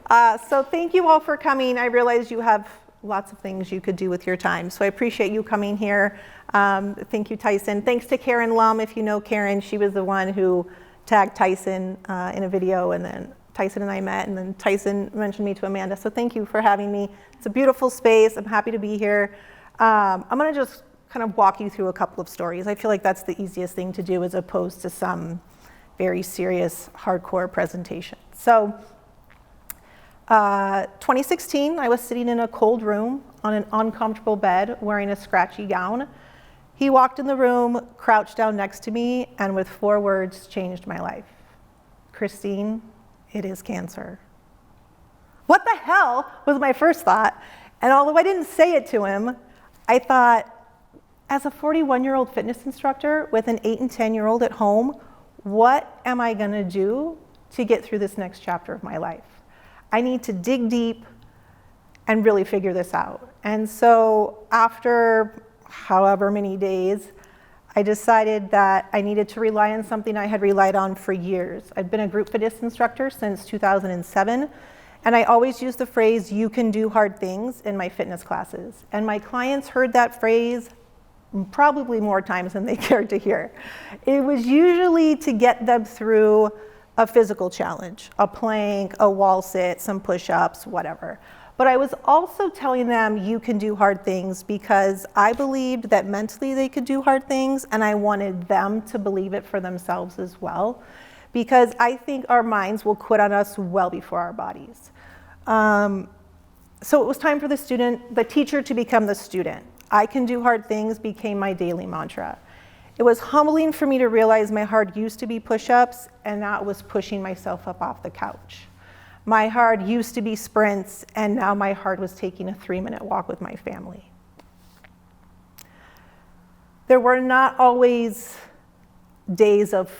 So thank you all for coming. I realize you have lots of things you could do with your time, so I appreciate you coming here. Thank you, Tyson. Thanks to Karen Lum. If you know Karen, she was the one who tagged Tyson in a video, and then Tyson and I met, and then Tyson mentioned me to Amanda. So thank you for having me. It's a beautiful space. I'm happy to be here. I'm going to just kind of walk you through a couple of stories. I feel like that's the easiest thing to do as opposed to some very serious, hardcore presentation. So 2016, I was sitting in a cold room on an uncomfortable bed wearing a scratchy gown. He walked in the room, crouched down next to me, and with 4 words changed my life. Christine, it is cancer. What the hell was my first thought? And although I didn't say it to him, I thought, as a 41-year-old fitness instructor with an 8 and 10-year-old at home, what am I gonna do to get through this next chapter of my life? I need to dig deep and really figure this out. And so after however many days, I decided that I needed to rely on something I had relied on for years. I'd been a group fitness instructor since 2007, and I always used the phrase, "you can do hard things," in my fitness classes. And my clients heard that phrase probably more times than they cared to hear. It was usually to get them through a physical challenge, a plank, a wall sit, some push-ups, whatever. But I was also telling them you can do hard things because I believed that mentally they could do hard things, and I wanted them to believe it for themselves as well, because I think our minds will quit on us well before our bodies. So it was time for the teacher to become the student. I can do hard things became my daily mantra. It was humbling for me to realize my hard used to be push-ups, and now it was pushing myself up off the couch. My hard used to be sprints, and now my hard was taking a 3-minute walk with my family. There were not always days of,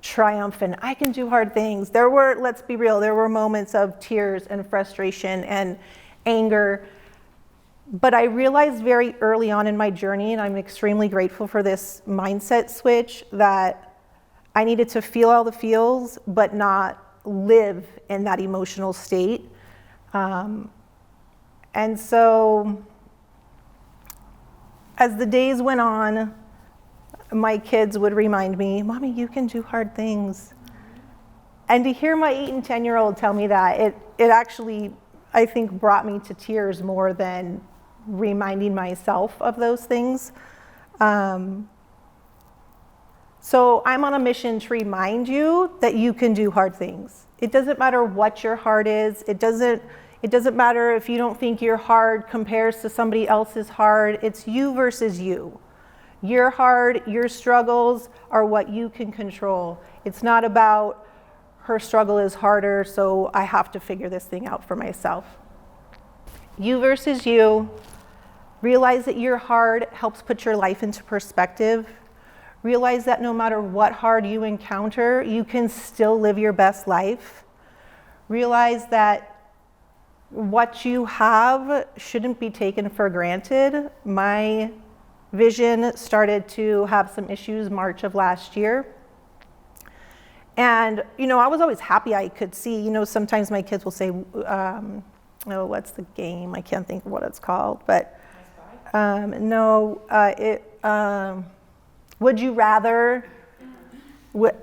triumph and I can do hard things. There were, let's be real, there were moments of tears and frustration and anger. But I realized very early on in my journey, and I'm extremely grateful for this mindset switch, that I needed to feel all the feels, but not live in that emotional state. And so as the days went on, my kids would remind me, "Mommy, you can do hard things." And to hear my 8 and 10-year-old tell me that, it actually, I think, brought me to tears more than reminding myself of those things. So I'm on a mission to remind you that you can do hard things. It doesn't matter what your heart is. It doesn't matter if you don't think your heart compares to somebody else's heart. It's you versus you. Your heart, your struggles are what you can control. It's not about her struggle is harder, so I have to figure this thing out for myself. You versus you. Realize that your hard helps put your life into perspective. Realize that no matter what hard you encounter, you can still live your best life. Realize that what you have shouldn't be taken for granted. My vision started to have some issues March of last year. And, I was always happy I could see, sometimes my kids will say, what's the game? I can't think of what it's called, but would you rather,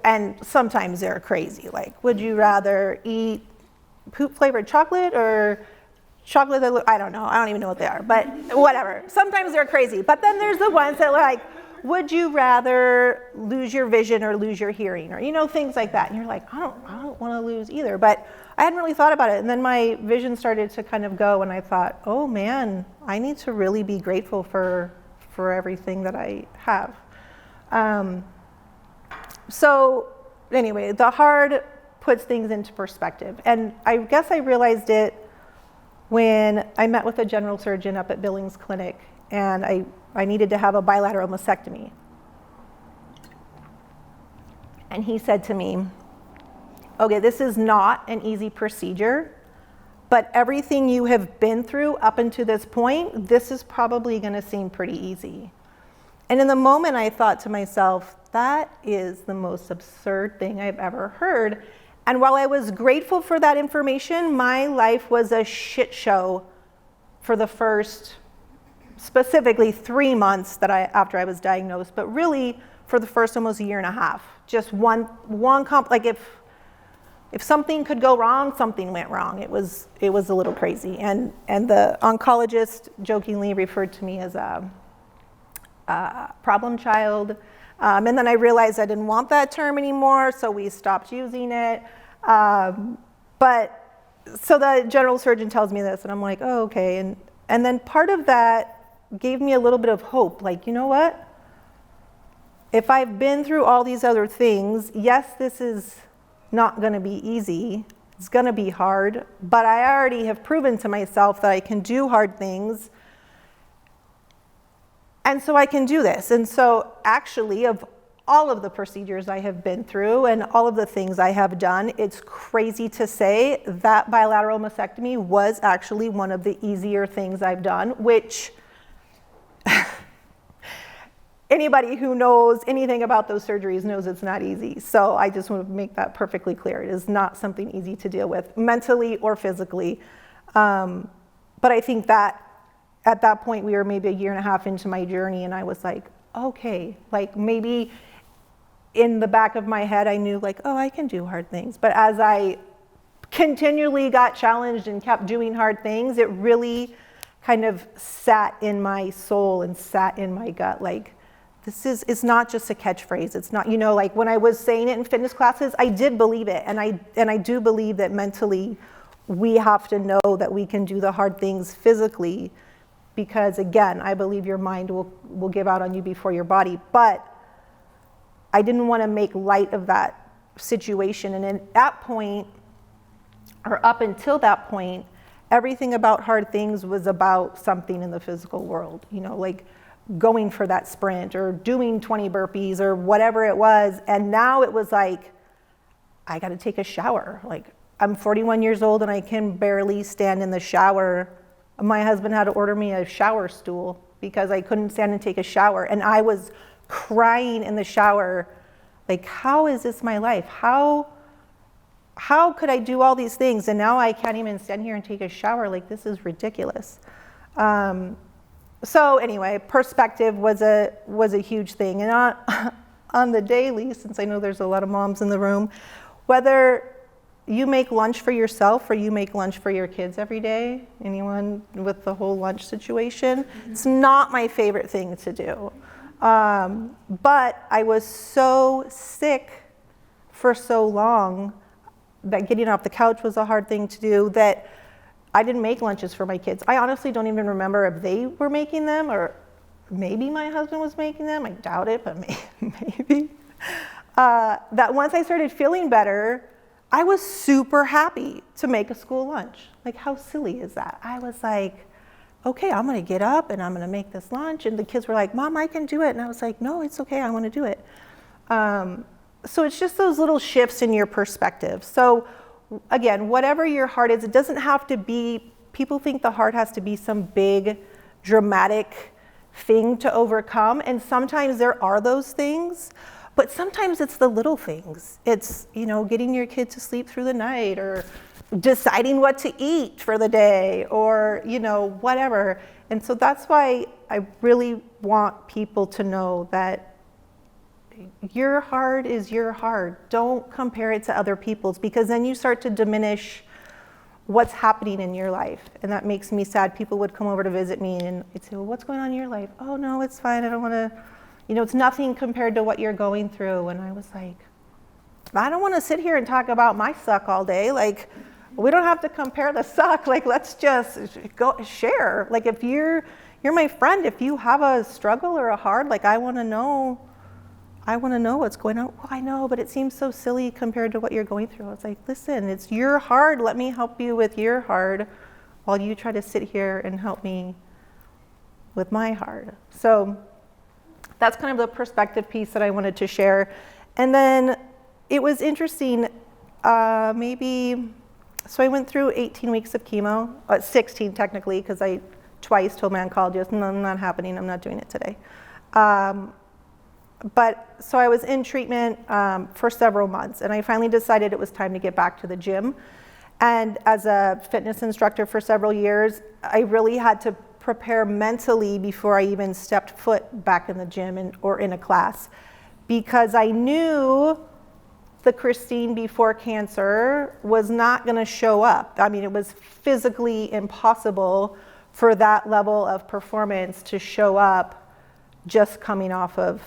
and sometimes they're crazy, like, would you rather eat poop flavored chocolate or chocolate that, I don't know, I don't even know what they are, but whatever. Sometimes they're crazy. But then there's the ones that like, would you rather lose your vision or lose your hearing, or things like that. And you're like, I don't want to lose either. But I hadn't really thought about it. And then my vision started to kind of go, and I thought, oh man, I need to really be grateful for everything that I have. So anyway, the hard puts things into perspective. And I guess I realized it when I met with a general surgeon up at Billings Clinic, and I needed to have a bilateral mastectomy. And he said to me, okay, this is not an easy procedure, but everything you have been through up until this point, this is probably gonna seem pretty easy. And in the moment I thought to myself, that is the most absurd thing I've ever heard. And while I was grateful for that information, my life was a shit show for the first, specifically 3 months after I was diagnosed, but really for the first almost a year and a half. Just like if something could go wrong, something went wrong. It was a little crazy. And the oncologist jokingly referred to me as a problem child. And then I realized I didn't want that term anymore, so we stopped using it. But so the general surgeon tells me this, and I'm like, oh, okay. And then part of that gave me a little bit of hope. Like, you know what? If I've been through all these other things, yes, this is not going to be easy. It's going to be hard, but I already have proven to myself that I can do hard things. And so I can do this. And so actually, of all of the procedures I have been through and all of the things I have done, it's crazy to say that bilateral mastectomy was actually one of the easier things I've done, which anybody who knows anything about those surgeries knows it's not easy. So I just want to make that perfectly clear. It is not something easy to deal with, mentally or physically. But I think that at that point, we were maybe a year and a half into my journey, and I was like, okay, like maybe in the back of my head, I knew like, oh, I can do hard things. But as I continually got challenged and kept doing hard things, it really kind of sat in my soul and sat in my gut. Like, it's not just a catchphrase. It's not, like when I was saying it in fitness classes, I did believe it. And I do believe that mentally we have to know that we can do the hard things physically, because again, I believe your mind will give out on you before your body. But I didn't want to make light of that situation. And at that point, or up until that point, everything about hard things was about something in the physical world, like going for that sprint or doing 20 burpees or whatever it was. And now it was like, I got to take a shower. Like, I'm 41 years old and I can barely stand in the shower. My husband had to order me a shower stool because I couldn't stand and take a shower. And I was crying in the shower, like, how is this my life? How could I do all these things and now I can't even stand here and take a shower? Like, this is ridiculous. So anyway, perspective was a huge thing. And on the daily, since I know there's a lot of moms in the room, whether you make lunch for yourself or you make lunch for your kids every day, anyone with the whole lunch situation, it's not my favorite thing to do. But I was so sick for so long that getting off the couch was a hard thing to do, that I didn't make lunches for my kids. I honestly don't even remember if they were making them or maybe my husband was making them. I doubt it, but maybe. That once I started feeling better, I was super happy to make a school lunch. Like, how silly is that? I was like, okay, I'm gonna get up and I'm gonna make this lunch. And the kids were like, Mom, I can do it. And I was like, no, it's okay, I wanna do it. So it's just those little shifts in your perspective. So again, whatever your heart is, it doesn't have to be, people think the heart has to be some big, dramatic thing to overcome. And sometimes there are those things, but sometimes it's the little things. It's, getting your kid to sleep through the night, or deciding what to eat for the day, or, whatever. And so that's why I really want people to know that your heart is your heart. Don't compare it to other people's, because then you start to diminish what's happening in your life. And that makes me sad. People would come over to visit me and I'd say, well, what's going on in your life? Oh, no, it's fine. I don't want to, it's nothing compared to what you're going through. And I was like, I don't want to sit here and talk about my suck all day. Like, we don't have to compare the suck. Like, let's just go share. Like, if you're my friend, if you have a struggle or a hard, like, I want to know what's going on. Well, I know, but it seems so silly compared to what you're going through. I was like, listen, it's your hard. Let me help you with your hard while you try to sit here and help me with my hard. So that's kind of the perspective piece that I wanted to share. And then it was interesting, so I went through 18 weeks of chemo, 16 technically, because I twice told my oncologist, no, I'm not happening, I'm not doing it today. But so I was in treatment for several months, and I finally decided it was time to get back to the gym. And as a fitness instructor for several years, I really had to prepare mentally before I even stepped foot back in the gym or in a class, because I knew the Christine before cancer was not going to show up. I mean, it was physically impossible for that level of performance to show up just coming off of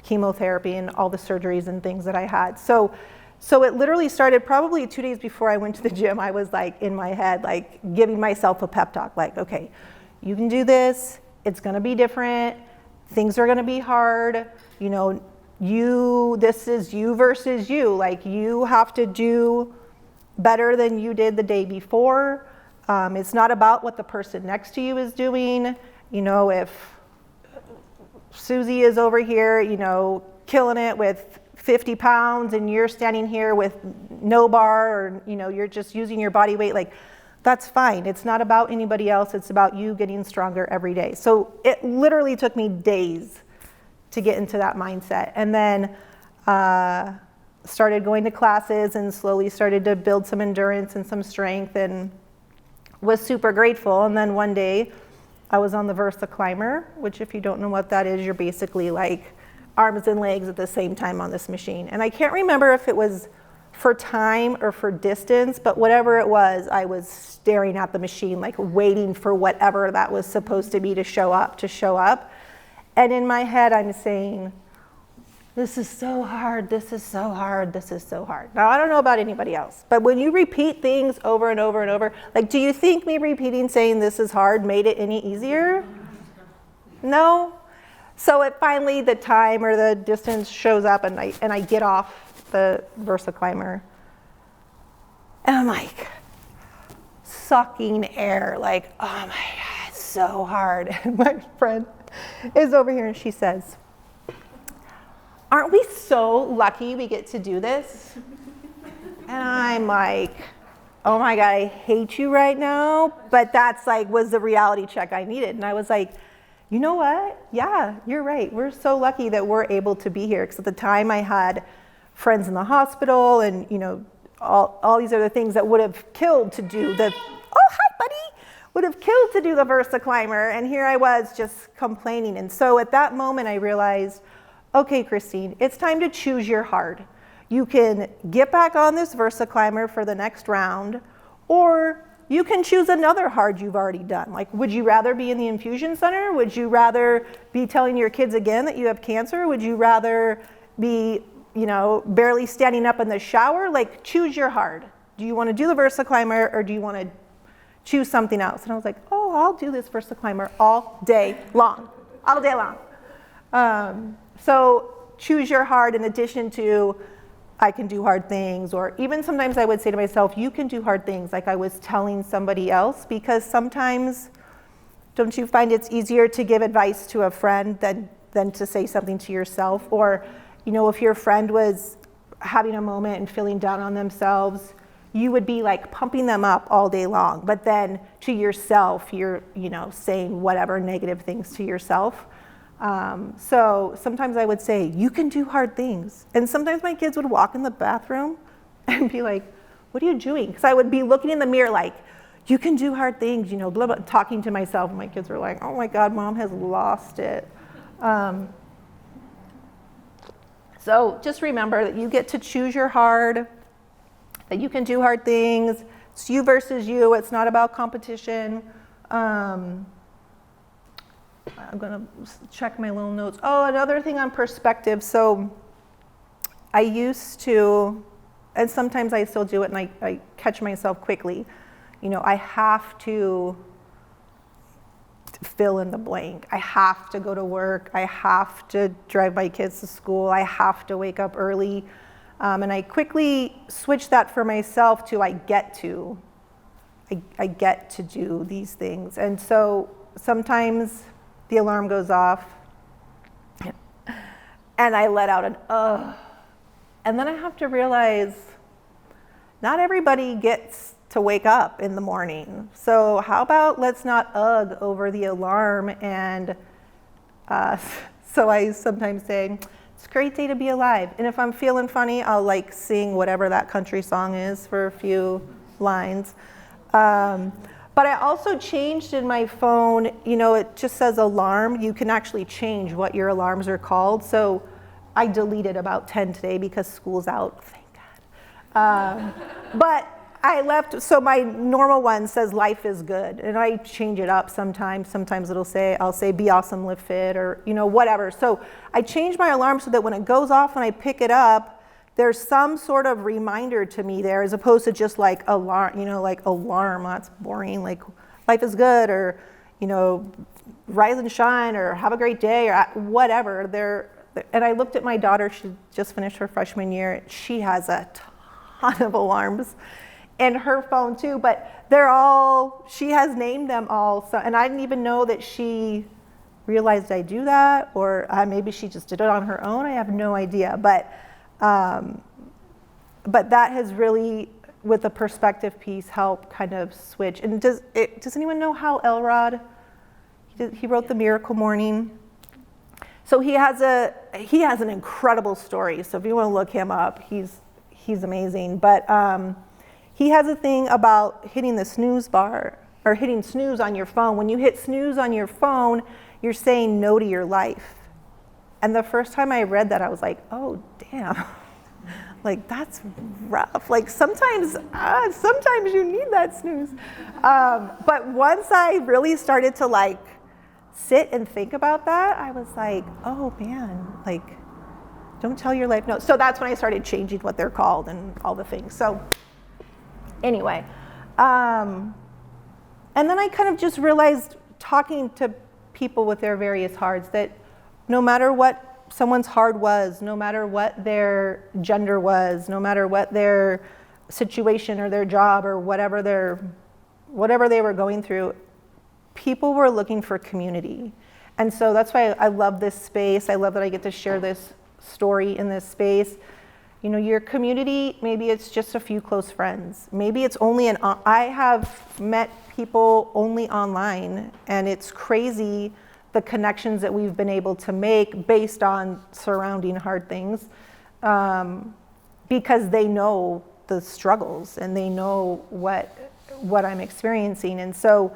chemotherapy and all the surgeries and things that I had. So it literally started probably 2 days before I went to the gym. I was like in my head, like giving myself a pep talk, like, okay, you can do this. It's going to be different. Things are going to be hard. You know, this is you versus you. Like, you have to do better than you did the day before. It's not about what the person next to you is doing. You know, if Susie is over here, you know, killing it with 50 pounds and you're standing here with no bar, or, you know, you're just using your body weight, like, that's fine. It's not about anybody else. It's about you getting stronger every day. So it literally took me days to get into that mindset. And then started going to classes and slowly started to build some endurance and some strength, and was super grateful. And then one day I was on the Versa climber, which, if you don't know what that is, you're basically like arms and legs at the same time on this machine. And I can't remember if it was for time or for distance, but whatever it was, I was staring at the machine, like waiting for whatever that was supposed to be to show up. And in my head, I'm saying, this is so hard, this is so hard, this is so hard. Now, I don't know about anybody else, but when you repeat things over and over and over, like, do you think me repeating saying this is hard made it any easier? No? So it finally, the time or the distance shows up, and I get off the Versa climber, and I'm like sucking air, like, oh my God, it's so hard. And my friend is over here and she says, aren't we so lucky we get to do this? And I'm like, oh my God, I hate you right now. But that's like, was the reality check I needed. And I was like, you know what? Yeah, you're right. We're so lucky that we're able to be here. Because at the time I had friends in the hospital and, you know, all these other things that would have killed to do the, oh, hi, buddy, would have killed to do the Versa climber. And here I was just complaining. And so at that moment I realized, okay, Christine, it's time to choose your hard. You can get back on this Versa climber for the next round, or you can choose another hard you've already done. Like, would you rather be in the infusion center? Would you rather be telling your kids again that you have cancer? Would you rather be, you know, barely standing up in the shower? Like, choose your hard. Do you want to do the Versa climber, or do you want to choose something else? And I was like, oh, I'll do this Versa climber all day long. So choose your hard, in addition to I can do hard things, or even sometimes I would say to myself, you can do hard things, like I was telling somebody else, because sometimes, don't you find it's easier to give advice to a friend than to say something to yourself? Or, you know, if your friend was having a moment and feeling down on themselves, you would be like pumping them up all day long, but then to yourself, you're, you know, saying whatever negative things to yourself. So sometimes I would say, you can do hard things. And sometimes my kids would walk in the bathroom and be like, what are you doing? Because I would be looking in the mirror like, you can do hard things, you know, blah, blah, talking to myself. And my kids were like, oh my God, Mom has lost it. So just remember that you get to choose your hard, that you can do hard things. It's you versus you. It's not about competition. I'm going to check my little notes. Oh, another thing on perspective. So I used to, and sometimes I still do it, and I catch myself quickly. You know, I have to fill in the blank. I have to go to work. I have to drive my kids to school. I have to wake up early. And I quickly switched that for myself to I get to do these things. And so sometimes the alarm goes off and I let out an ugh. And then I have to realize not everybody gets to wake up in the morning. So how about let's not ugh over the alarm and So I sometimes say, it's a great day to be alive. And if I'm feeling funny, I'll like sing whatever that country song is for a few lines. But I also changed in my phone, it just says alarm. You can actually change what your alarms are called. So I deleted about 10 today because school's out, thank God. But I left, so my normal one says life is good, and I change it up sometimes. Sometimes I'll say be awesome, live fit, or whatever. So I change my alarm so that when it goes off and I pick it up, there's some sort of reminder to me there, as opposed to just like alarm, like alarm, that's boring, like life is good, or rise and shine, or have a great day, or whatever. And I looked at my daughter, she just finished her freshman year. She has a ton of alarms. And her phone too, but she has named them all. So, and I didn't even know that she realized I do that, or maybe she just did it on her own. I have no idea. But that has really, with the perspective piece, helped kind of switch. And does anyone know how Elrod, he wrote The Miracle Morning? So he has an incredible story. So if you want to look him up, he's amazing. But he has a thing about hitting the snooze bar, or hitting snooze on your phone. When you hit snooze on your phone, you're saying no to your life. And the first time I read that, I was like, oh, damn. Like, that's rough. Like, sometimes you need that snooze. But once I really started to, like, sit and think about that, I was like, oh, man, like, don't tell your life no. So that's when I started changing what they're called and all the things. So anyway, and then I kind of just realized, talking to people with their various hards, that no matter what someone's hard was, no matter what their gender was, no matter what their situation or their job or whatever they were going through, people were looking for community. And so that's why I love this space. I love that I get to share this story in this space. Your community, maybe it's just a few close friends. Maybe it's only I have met people only online, and it's crazy the connections that we've been able to make based on surrounding hard things, because they know the struggles and they know what I'm experiencing. And so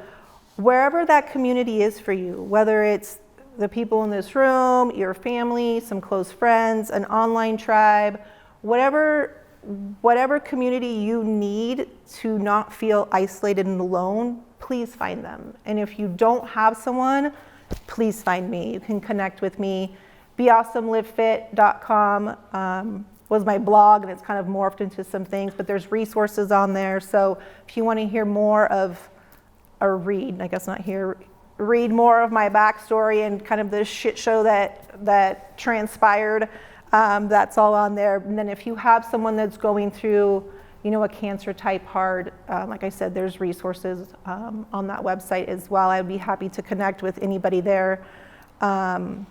wherever that community is for you, whether it's the people in this room, your family, some close friends, an online tribe, whatever community you need to not feel isolated and alone, please find them. And if you don't have someone, please find me. You can connect with me. BeAwesomeLiveFit.com was my blog, and it's kind of morphed into some things, but there's resources on there. So if you want to hear more of, or read more of my backstory and kind of the shit show that transpired, that's all on there. And then if you have someone that's going through, a cancer type hard, like I said, there's resources on that website as well. I'd be happy to connect with anybody there. So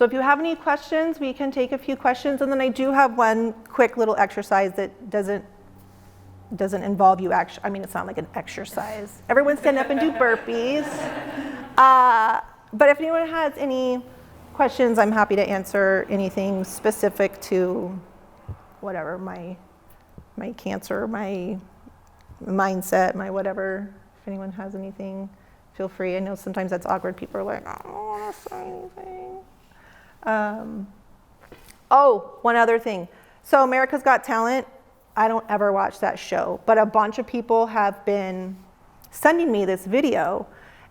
if you have any questions, we can take a few questions. And then I do have one quick little exercise that doesn't involve you actually. It's not like an exercise. Everyone stand up and do burpees. But if anyone has any questions, I'm happy to answer anything specific to whatever, my cancer, my mindset, my whatever. If anyone has anything, feel free. I know sometimes that's awkward. People are like, I don't want to say anything. One other thing. So America's Got Talent, I don't ever watch that show, but a bunch of people have been sending me this video.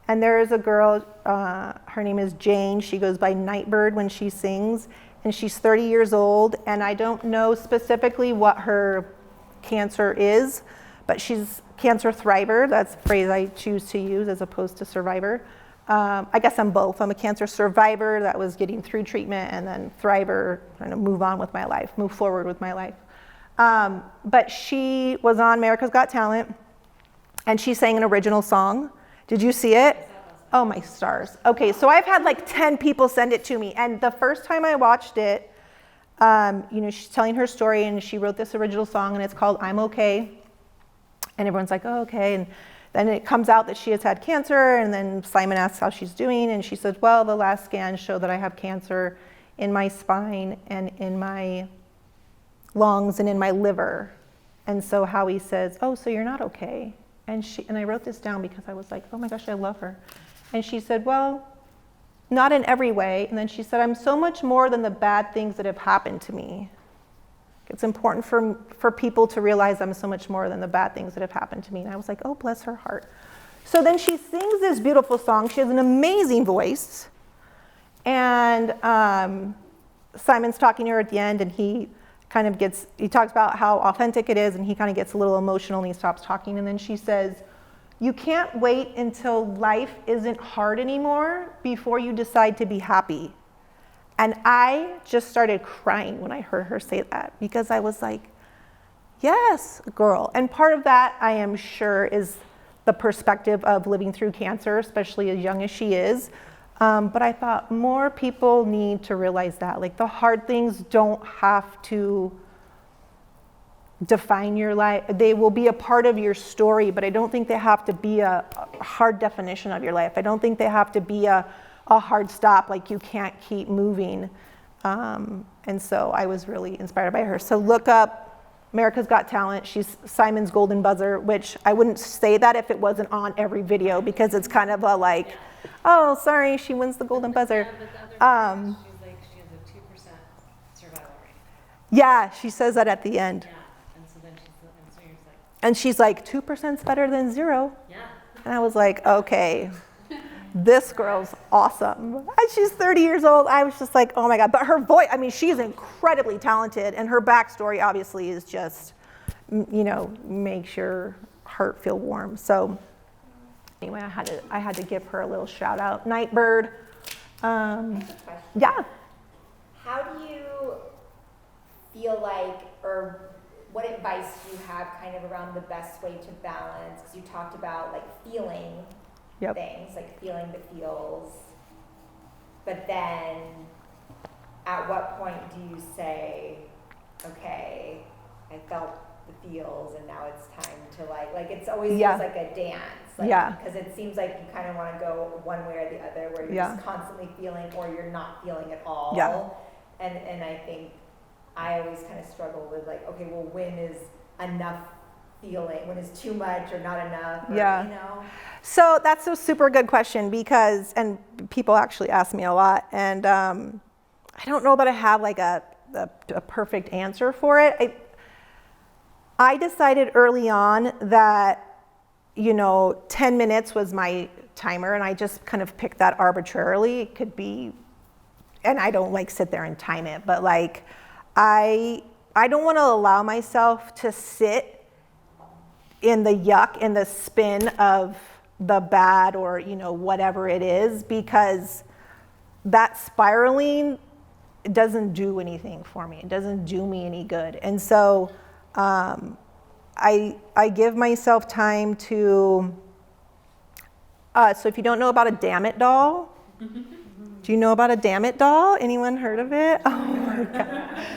And there is a girl, her name is Jane. She goes by Nightbird when she sings, and she's 30 years old. And I don't know specifically what her cancer is, but she's cancer thriver. That's a phrase I choose to use as opposed to survivor. I guess I'm both. I'm a cancer survivor that was getting through treatment, and then thriver, trying to move forward with my life. But she was on America's Got Talent, and she sang an original song. Did you see it? Oh, my stars. Okay, so I've had like 10 people send it to me. And the first time I watched it, she's telling her story, and she wrote this original song, and it's called I'm Okay. And everyone's like, oh, okay. And then it comes out that she has had cancer, and then Simon asks how she's doing, and she says, well, the last scans show that I have cancer in my spine and in my lungs and in my liver. And so Howie says, oh, so you're not okay. And I wrote this down because I was like, oh my gosh, I love her. And she said, well, not in every way. And then she said, I'm so much more than the bad things that have happened to me. It's important for people to realize I'm so much more than the bad things that have happened to me. And I was like, oh, bless her heart. So then she sings this beautiful song. She has an amazing voice. And Simon's talking to her at the end, and he talks about how authentic it is, and he kind of gets a little emotional, and he stops talking. And then she says, you can't wait until life isn't hard anymore before you decide to be happy. And I just started crying when I heard her say that, because I was like, yes, girl. And part of that, I am sure, is the perspective of living through cancer, especially as young as she is. But I thought more people need to realize that. Like, the hard things don't have to define your life. They will be a part of your story, but I don't think they have to be a hard definition of your life. I don't think they have to be a hard stop, like you can't keep moving. And so I was really inspired by her. So look up America's Got Talent. She's Simon's golden buzzer, which I wouldn't say that if it wasn't on every video, because it's kind of a like, oh, sorry, she wins the golden buzzer. Yeah, but she's like, she has a 2% survival rate. Yeah, she says that at the end. Yeah, and so then you're just like. And she's like, 2%'s better than 0. Yeah. And I was like, okay. This girl's awesome. And she's 30 years old. I was just like, oh my God. But her voice, I mean, she's incredibly talented. And her backstory obviously is just, makes your heart feel warm. So anyway, I had to give her a little shout out. Nightbird. Yeah. How do you feel like, or what advice do you have kind of around the best way to balance? Because you talked about like feeling things, like feeling the feels, but then at what point do you say, okay, I felt the feels and now it's time to like it's always feels like a dance, because it seems like you kind of want to go one way or the other, where you're just constantly feeling or you're not feeling at all. And I think I always kind of struggle with like, okay, well, when is enough feeling, when is too much or not enough, or, So that's a super good question, because, and people actually ask me a lot, and I don't know that I have like a perfect answer for it. I decided early on that, 10 minutes was my timer, and I just kind of picked that arbitrarily. It could be, and I don't like sit there and time it, but like, I don't want to allow myself to sit in the yuck, in the spin of the bad, or whatever it is, because that spiraling doesn't do anything for me. It doesn't do me any good. And so I give myself time to, so if you don't know about a damn it doll, do you know about a damn it doll? Anyone heard of it? Oh my God.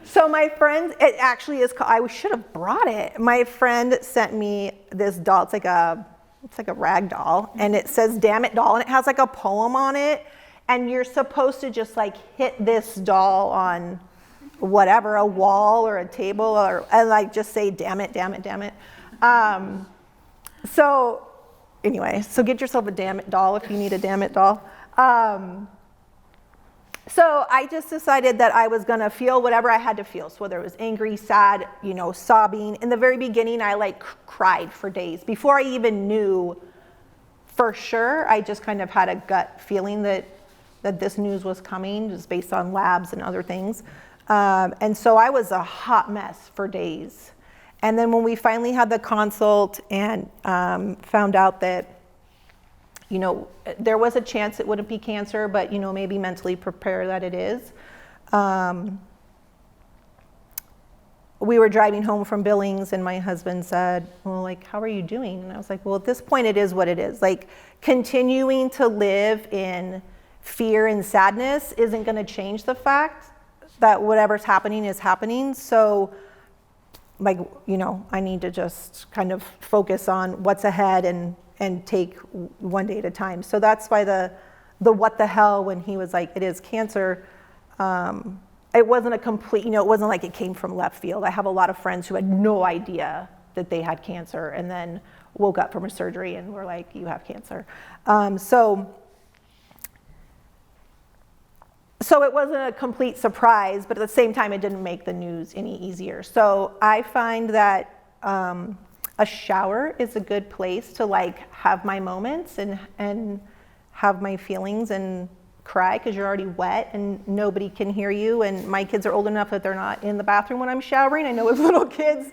So my friend, it actually is called, I should have brought it. My friend sent me this doll. It's like a rag doll, and it says damn it doll, and it has like a poem on it, and you're supposed to just like hit this doll on whatever, a wall or a table, and like just say damn it, damn it, damn it. So anyway, so get yourself a damn it doll if you need a damn it doll. So I just decided that I was gonna feel whatever I had to feel. So whether it was angry, sad, sobbing. In the very beginning, I like cried for days. Before I even knew for sure, I just kind of had a gut feeling that this news was coming, just based on labs and other things. And so I was a hot mess for days. And then when we finally had the consult and found out that there was a chance it wouldn't be cancer, but, maybe mentally prepare that it is. We were driving home from Billings, and my husband said, well, like, how are you doing? And I was like, well, at this point, it is what it is. Like, continuing to live in fear and sadness isn't going to change the fact that whatever's happening is happening. So like, you know, I need to just kind of focus on what's ahead and take one day at a time. So that's why the what the hell, when he was like, it is cancer, it wasn't a complete, you know, it wasn't like it came from left field. I have a lot of friends who had no idea that they had cancer and then woke up from a surgery and were like, you have cancer. So it wasn't a complete surprise, but at the same time, it didn't make the news any easier. So I find that a shower is a good place to like have my moments and have my feelings and cry, because you're already wet and nobody can hear you. And my kids are old enough that they're not in the bathroom when I'm showering. I know with little kids,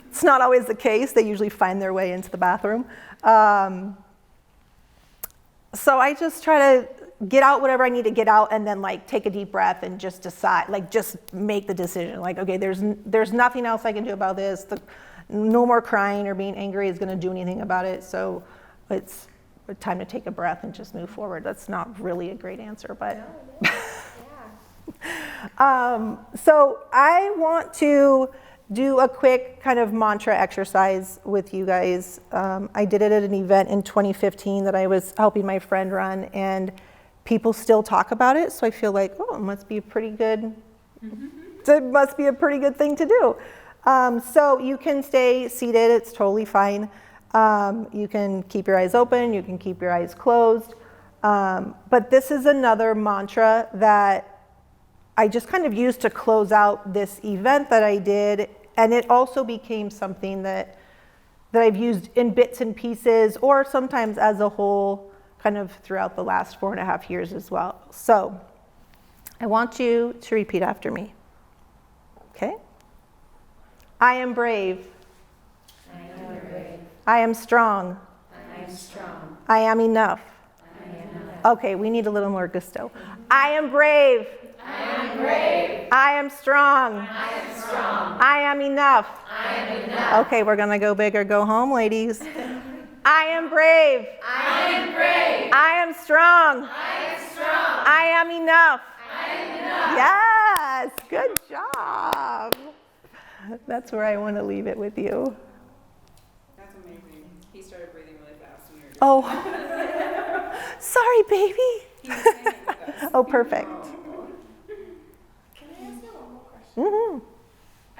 it's not always the case. They usually find their way into the bathroom. So I just try to get out whatever I need to get out, and then like take a deep breath and just decide, like just make the decision. Like, okay, there's nothing else I can do about this. No more crying or being angry is going to do anything about it. So it's time to take a breath and just move forward. That's not really a great answer, but. No, yeah. So I want to do a quick kind of mantra exercise with you guys. I did it at an event in 2015 that I was helping my friend run, and people still talk about it. So I feel like, oh, it must be a pretty good, it must be a pretty good thing to do. So you can stay seated, it's totally fine. You can keep your eyes open, you can keep your eyes closed. But this is another mantra that I just kind of used to close out this event that I did. And it also became something that I've used in bits and pieces, or sometimes as a whole, kind of throughout the last 4.5 years as well. So I want you to repeat after me. Okay? I am brave. I am brave. I am strong. I am strong. I am enough. I am enough. Okay, we need a little more gusto. I am brave. I am brave. I am strong. I am strong. I am enough. I am enough. Okay, we're gonna go big or go home, ladies. I am brave. I am brave. I am strong. I am strong. I am enough. I am enough. Yes, good job. That's where I want to leave it with you. That's amazing. He started breathing really fast when we were Oh, sorry, baby. He was saying it with us. Oh, perfect. Can I ask you one more question? Mm-hmm.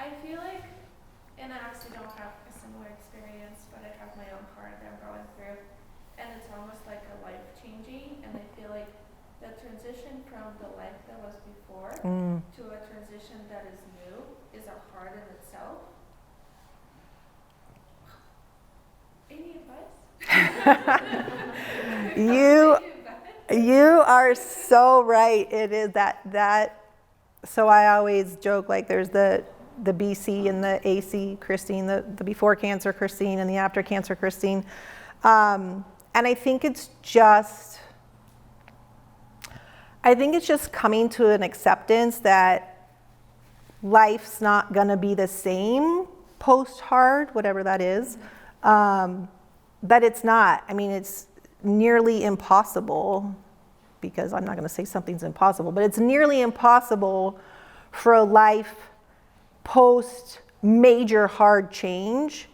I feel like, and I actually don't have a similar experience, but I have my own part that I'm going through, and it's almost like a life changing, and I feel like the transition from the life that was before to a transition that is new is a hard in itself. Any advice? You are so right. It is that. So I always joke, like there's the BC and the AC Christine, the before cancer Christine and the after cancer Christine. And I think it's just coming to an acceptance that life's not gonna be the same post-hard, whatever that is. That it's not. I mean, it's nearly impossible, because I'm not gonna say something's impossible, but it's nearly impossible for a life post major hard change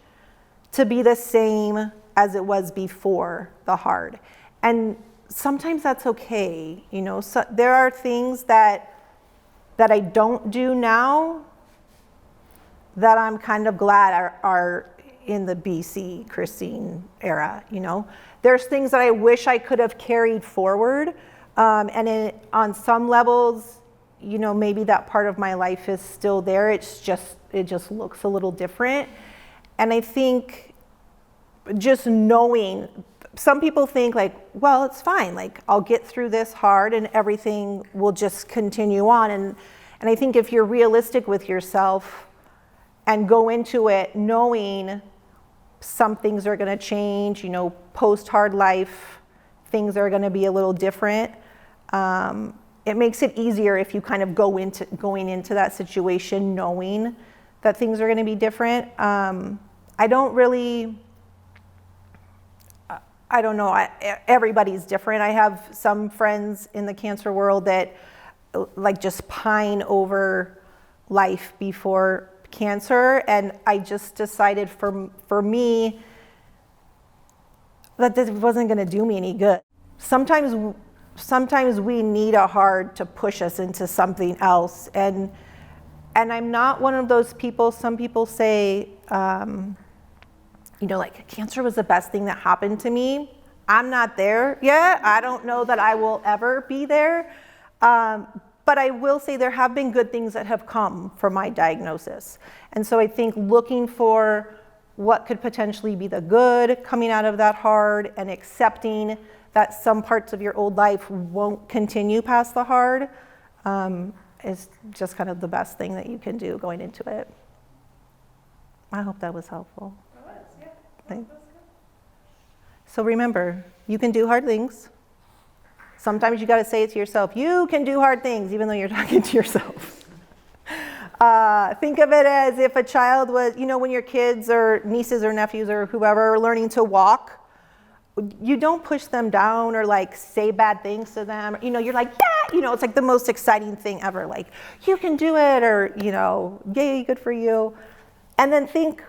to be the same as it was before the hard. And sometimes that's okay, you know. So there are things that I don't do now that I'm kind of glad are in the BC Christine era, you know. There's things that I wish I could have carried forward, and on some levels, you know, maybe that part of my life is still there. It just looks a little different. And I think just knowing, some people think like, well, it's fine. Like, I'll get through this hard and everything will just continue on. And I think if you're realistic with yourself and go into it knowing some things are going to change, you know, post-hard life, things are going to be a little different. It makes it easier if you kind of going into that situation knowing that things are going to be different. I don't know. Everybody's different. I have some friends in the cancer world that like just pine over life before cancer, and I just decided for me that this wasn't going to do me any good. Sometimes we need a hard to push us into something else, and I'm not one of those people. Some people say, like cancer was the best thing that happened to me. I'm not there yet. I don't know that I will ever be there. But I will say there have been good things that have come from my diagnosis. And so I think looking for what could potentially be the good coming out of that hard, and accepting that some parts of your old life won't continue past the hard, is just kind of the best thing that you can do going into it. I hope that was helpful. It was, yeah. Thanks. That was good. So remember, you can do hard things. Sometimes you got to say it to yourself. You can do hard things, even though you're talking to yourself. Think of it as if a child was, when your kids or nieces or nephews or whoever are learning to walk, you don't push them down or like say bad things to them. You're like, yeah, it's like the most exciting thing ever. Like, you can do it, or, yay, good for you. And then think,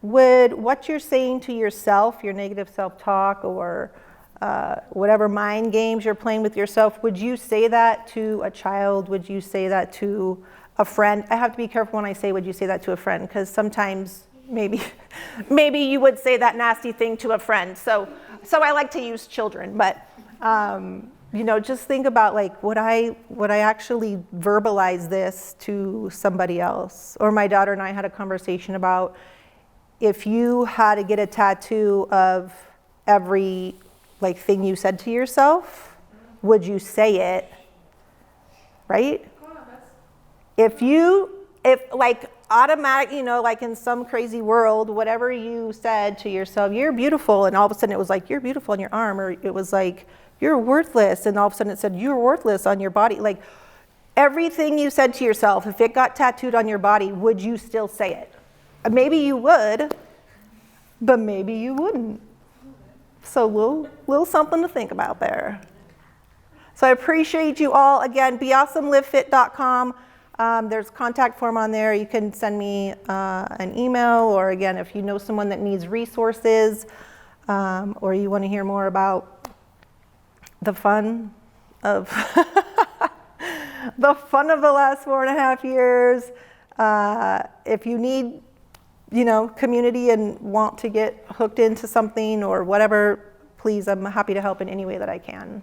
would what you're saying to yourself, your negative self-talk, or whatever mind games you're playing with yourself, would you say that to a child? Would you say that to a friend? I have to be careful when I say, would you say that to a friend? Because sometimes maybe you would say that nasty thing to a friend. So I like to use children, but just think about like, would I actually verbalize this to somebody else? Or my daughter and I had a conversation about, if you had to get a tattoo of every thing you said to yourself, would you say it? Right? If automatic, like in some crazy world, whatever you said to yourself, you're beautiful, and all of a sudden it was like, you're beautiful on your arm, or it was like, you're worthless, and all of a sudden it said, you're worthless on your body. Like, everything you said to yourself, if it got tattooed on your body, would you still say it? Maybe you would, but maybe you wouldn't. So little something to think about there. So I appreciate you all. Again, beawesomelivefit.com. There's a contact form on there. You can send me an email, or again, if you know someone that needs resources, or you want to hear more about the fun of the last 4.5 years. If you need community and want to get hooked into something or whatever, please, I'm happy to help in any way that I can.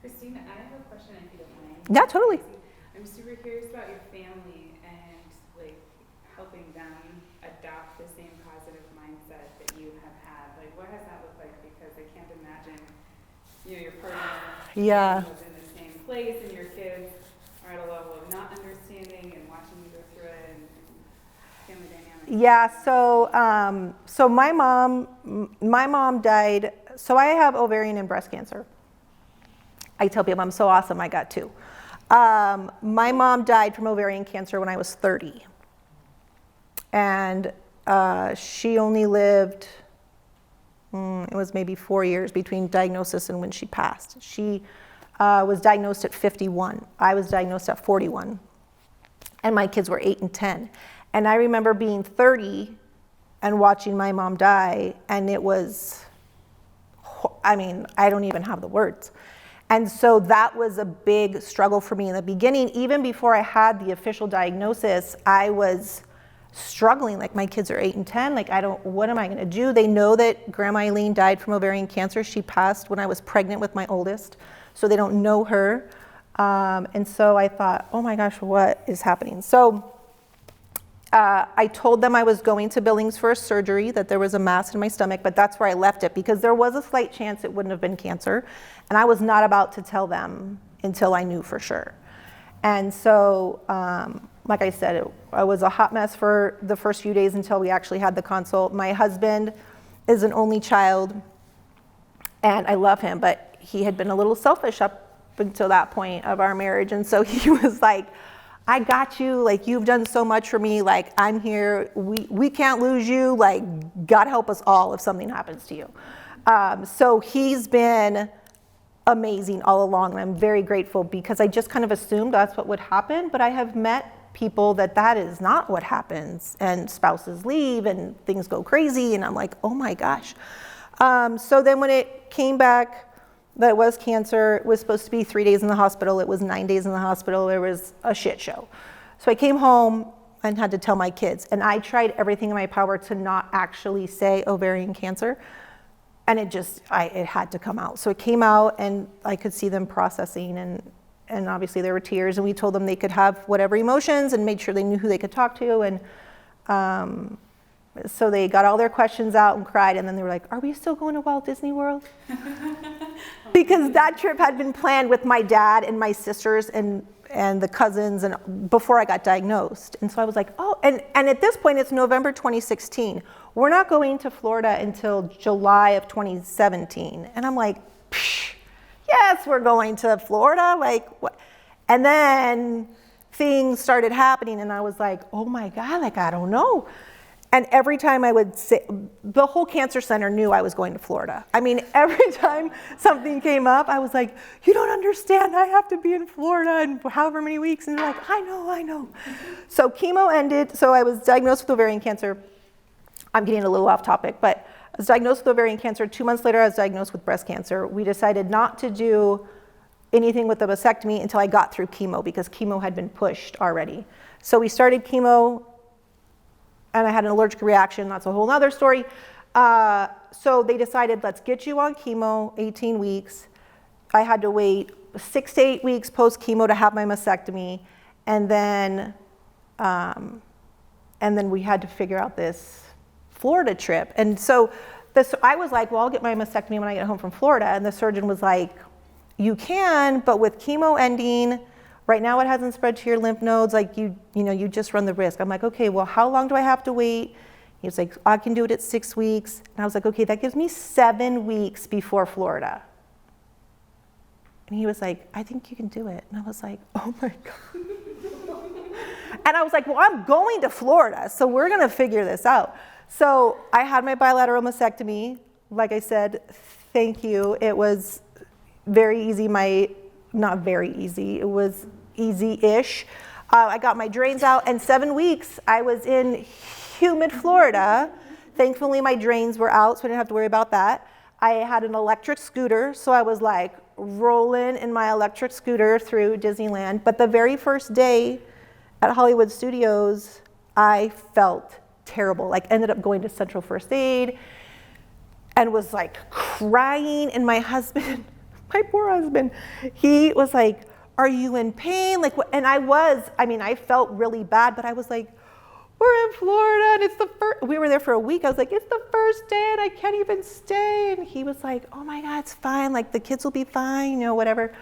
Christina, I have a question if you don't mind. Yeah, totally. I'm super curious about your family and helping them adopt the same positive mindset that you have had. What has that looked like? Because I can't imagine, your partner Yeah. was in the same place, and your kids are at a level of not understanding and watching you go through it, and family dynamics. Yeah, so my mom died. So I have ovarian and breast cancer. I tell people I'm so awesome, I got two. My mom died from ovarian cancer when I was 30. And she only lived, it was maybe 4 years between diagnosis and when she passed. She was diagnosed at 51. I was diagnosed at 41. And my kids were 8 and 10. And I remember being 30 and watching my mom die, and it was, I don't even have the words. And so that was a big struggle for me in the beginning. Even before I had the official diagnosis, I was struggling. Like, my kids are 8 and 10. What am I going to do? They know that Grandma Eileen died from ovarian cancer. She passed when I was pregnant with my oldest, so they don't know her. And so I thought, oh my gosh, what is happening? So I told them I was going to Billings for a surgery, that there was a mass in my stomach, but that's where I left it, because there was a slight chance it wouldn't have been cancer. And I was not about to tell them until I knew for sure. And so, like I said, I was a hot mess for the first few days until we actually had the consult. My husband is an only child, and I love him, but he had been a little selfish up until that point of our marriage. And so he was like, I got you, you've done so much for me, I'm here, we can't lose you, God help us all if something happens to you. So he's been amazing all along, and I'm very grateful, because I just kind of assumed that's what would happen, but I have met people that is not what happens, and spouses leave and things go crazy, and I'm like, oh my gosh. So then when it came back that it was cancer, it was supposed to be 3 days in the hospital, it was 9 days in the hospital, it was a shit show. So I came home and had to tell my kids, and I tried everything in my power to not actually say ovarian cancer, and it had to come out. So it came out, and I could see them processing, and obviously there were tears, and we told them they could have whatever emotions and made sure they knew who they could talk to. And so they got all their questions out and cried, and then they were like, are we still going to Walt Disney World? Because that trip had been planned with my dad and my sisters and the cousins, and before I got diagnosed. And so I was like, oh, and at this point it's November 2016. We're not going to Florida until July of 2017. And I'm like, psh, yes, we're going to Florida, like what? And then things started happening, and I was like, oh my God, like I don't know. And every time I would say, the whole cancer center knew I was going to Florida. I mean, every time something came up, I was like, you don't understand, I have to be in Florida in however many weeks. And they're like, I know. So chemo ended, so I was diagnosed with ovarian cancer. I'm getting a little off topic, but I was diagnosed with ovarian cancer. 2 months later, I was diagnosed with breast cancer. We decided not to do anything with the mastectomy until I got through chemo, because chemo had been pushed already. So we started chemo, and I had an allergic reaction. That's a whole other story. So they decided, let's get you on chemo, 18 weeks. I had to wait 6 to 8 weeks post-chemo to have my mastectomy. And then we had to figure out this Florida trip. And so I was like, well, I'll get my mastectomy when I get home from Florida. And the surgeon was like, you can, but with chemo ending, right now it hasn't spread to your lymph nodes, like you just run the risk. I'm like, okay, well, how long do I have to wait? He was like, I can do it at 6 weeks. And I was like, okay, that gives me 7 weeks before Florida. And he was like, I think you can do it. And I was like, oh my God. And I was like, well, I'm going to Florida, so we're gonna figure this out. So I had my bilateral mastectomy. Like I said, thank you. It was very easy, not very easy, it was easy-ish. I got my drains out, and 7 weeks I was in humid Florida. Thankfully my drains were out, so I didn't have to worry about that. I had an electric scooter, so I was like rolling in my electric scooter through Disneyland. But the very first day at Hollywood Studios, I felt terrible. Like ended up going to Central First Aid and was like crying, and my husband, my poor husband, he was like, are you in pain? Like, what? And I felt really bad, but I was like, we're in Florida, and it's the first, we were there for a week. I was like, it's the first day, and I can't even stay. And he was like, oh my God, it's fine. Like, the kids will be fine, whatever.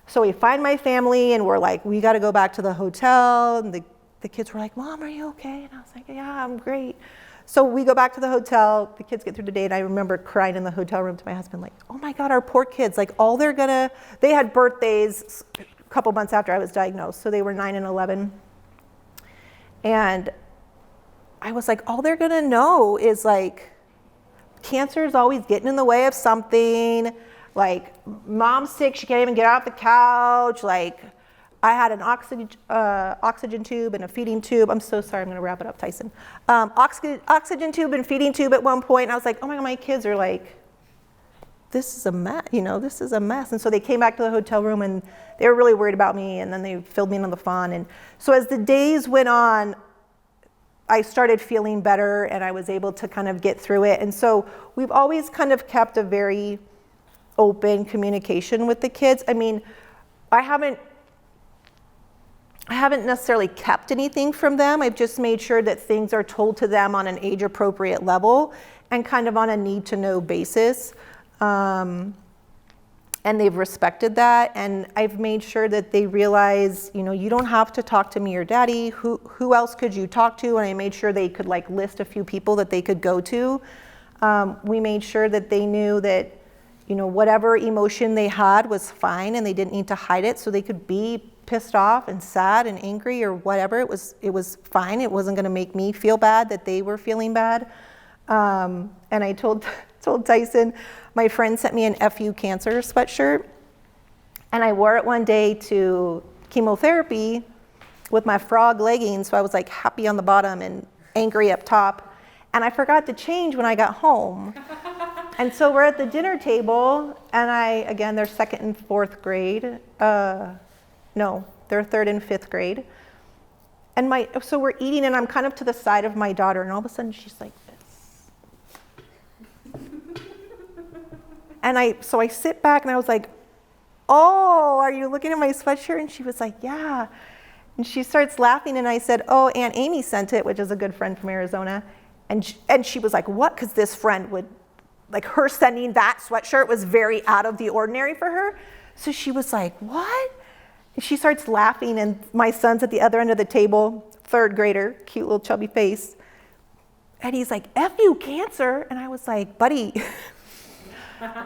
So we find my family, and we're like, we got to go back to the hotel. And the kids were like, Mom, are you okay? And I was like, yeah, I'm great. So we go back to the hotel, the kids get through the day, and I remember crying in the hotel room to my husband, like, oh my God, our poor kids, like they had birthdays a couple months after I was diagnosed, so they were 9 and 11. And I was like, all they're gonna know is like, cancer is always getting in the way of something, like mom's sick, she can't even get off the couch, like, I had an oxygen tube and a feeding tube. I'm so sorry, I'm gonna wrap it up, Tyson. Oxygen tube and feeding tube at one point, and I was like, oh my God, my kids are like, this is a mess, this is a mess. And so they came back to the hotel room, and they were really worried about me, and then they filled me in on the phone. And so as the days went on, I started feeling better, and I was able to kind of get through it. And so we've always kind of kept a very open communication with the kids. I mean, I haven't necessarily kept anything from them. I've just made sure that things are told to them on an age-appropriate level and kind of on a need-to-know basis. And they've respected that. And I've made sure that they realize, you don't have to talk to me or daddy. Who else could you talk to? And I made sure they could like list a few people that they could go to. We made sure that they knew that, whatever emotion they had was fine, and they didn't need to hide it, so they could be pissed off and sad and angry or whatever. It was fine. It wasn't going to make me feel bad that they were feeling bad. And I told Tyson, my friend sent me an FU Cancer sweatshirt, and I wore it one day to chemotherapy with my frog leggings, so I was like happy on the bottom and angry up top. And I forgot to change when I got home. And so we're at the dinner table, and again, they're 2nd and 4th grade. No, they're 3rd and 5th grade. And so we're eating, and I'm kind of to the side of my daughter, and all of a sudden she's like this. And so I sit back, and I was like, oh, are you looking at my sweatshirt? And she was like, yeah. And she starts laughing, and I said, oh, Aunt Amy sent it, which is a good friend from Arizona. And she was like, what? Because this friend would, like, her sending that sweatshirt was very out of the ordinary for her. So she was like, what? And she starts laughing, and my son's at the other end of the table, 3rd grader, cute little chubby face. And he's like, F you, cancer. And I was like, buddy,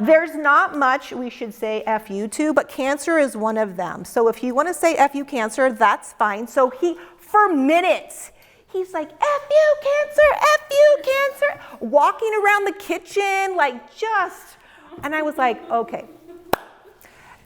there's not much we should say F you to, but cancer is one of them. So if you want to say F you, cancer, that's fine. So for minutes, he's like, F you, cancer, F you, cancer, walking around the kitchen, and I was like, okay,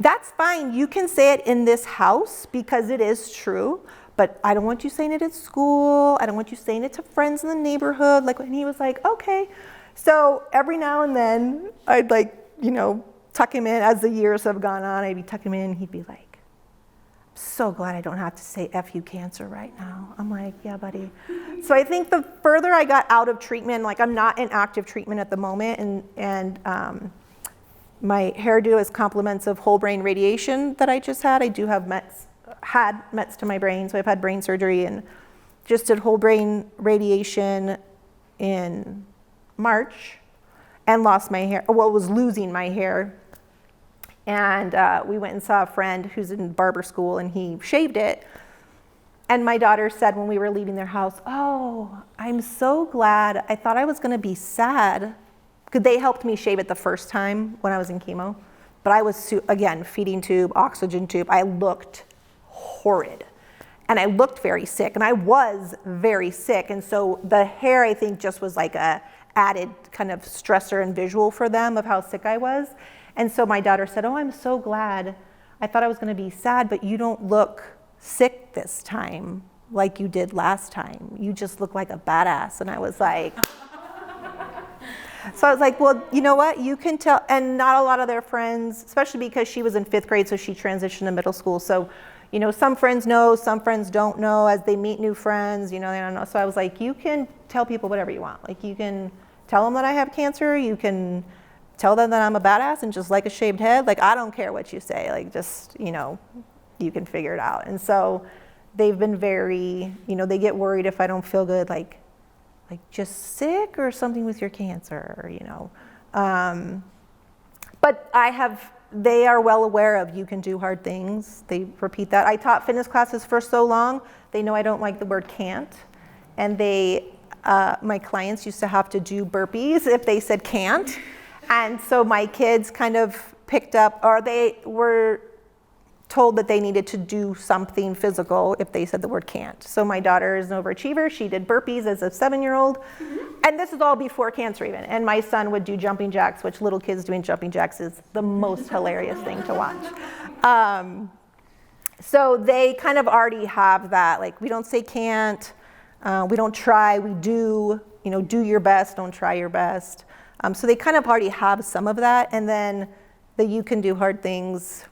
that's fine. You can say it in this house because it is true, but I don't want you saying it at school. I don't want you saying it to friends in the neighborhood. And he was like, okay. So every now and then I'd tuck him in as the years have gone on. I'd be tucking him in, and he'd be like, so glad I don't have to say F you, cancer right now. I'm like, yeah, buddy. So I think the further I got out of treatment, I'm not in active treatment at the moment, and my hairdo is complements of whole brain radiation that I just had. I do have mets to my brain, so I've had brain surgery and just did whole brain radiation in March and lost my hair, was losing my hair. And we went and saw a friend who's in barber school, and he shaved it. And my daughter said when we were leaving their house, oh, I'm so glad. I thought I was going to be sad, because they helped me shave it the first time when I was in chemo. But I was, again, feeding tube, oxygen tube. I looked horrid. And I looked very sick, and I was very sick. And so the hair, I think, just was like a added kind of stressor and visual for them of how sick I was. And so my daughter said, oh, I'm so glad. I thought I was going to be sad, but you don't look sick this time like you did last time. You just look like a badass. And I was like, so I was like, well, you know what? You can tell. And not a lot of their friends, especially because she was in 5th grade, so she transitioned to middle school. So, some friends know, some friends don't know. As they meet new friends, they don't know. So I was like, you can tell people whatever you want. You can tell them that I have cancer. You can tell them that I'm a badass and just like a shaved head. I don't care what you say. Just, you can figure it out. And so they've been very, they get worried if I don't feel good, like just sick or something with your cancer, But they are well aware of you can do hard things. They repeat that. I taught fitness classes for so long, they know I don't like the word can't. And my clients used to have to do burpees if they said can't. And so my kids kind of picked up, or they were told that they needed to do something physical if they said the word can't. So my daughter is an overachiever. She did burpees as a 7-year-old. And this is all before cancer even. And my son would do jumping jacks, which little kids doing jumping jacks is the most hilarious thing to watch. So they kind of already have that. We don't say can't. We don't try. We do. Do your best. Don't try your best. So they kind of already have some of that. And then the you can do hard things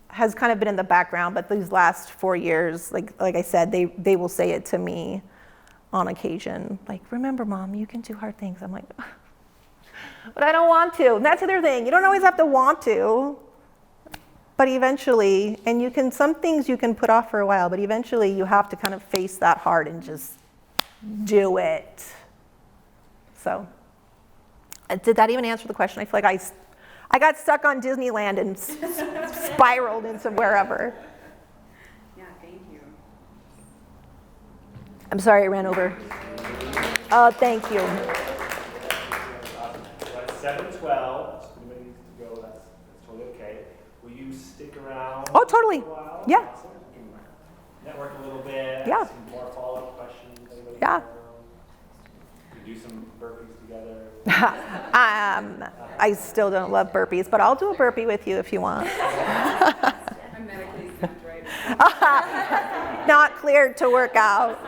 has kind of been in the background, but these last 4 years, like I said, they will say it to me on occasion. Remember, Mom, you can do hard things. I'm like, but I don't want to. And that's the other thing. You don't always have to want to, but eventually, and some things you can put off for a while, but eventually you have to kind of face that hard and just do it. So, did that even answer the question? I feel like I got stuck on Disneyland and spiraled into wherever. Yeah, thank you. I'm sorry I ran over. Oh, thank you. 7:12. If anybody needs to go, that's totally okay. Will you stick around? Oh, totally. For a while? Yeah. Awesome. We can network a little bit. Yeah. Some more follow-up questions. Anybody Yeah. We do some burpees together. I still don't love burpees, but I'll do a burpee with you if you want. I'm medically exempt, right? Not cleared to work out.